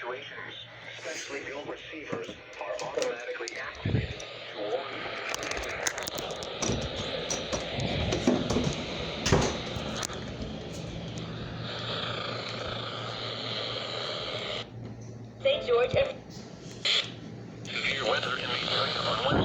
situations. Specially built receivers are automatically activated to warn St. George and severe weather in the area on Wednesday.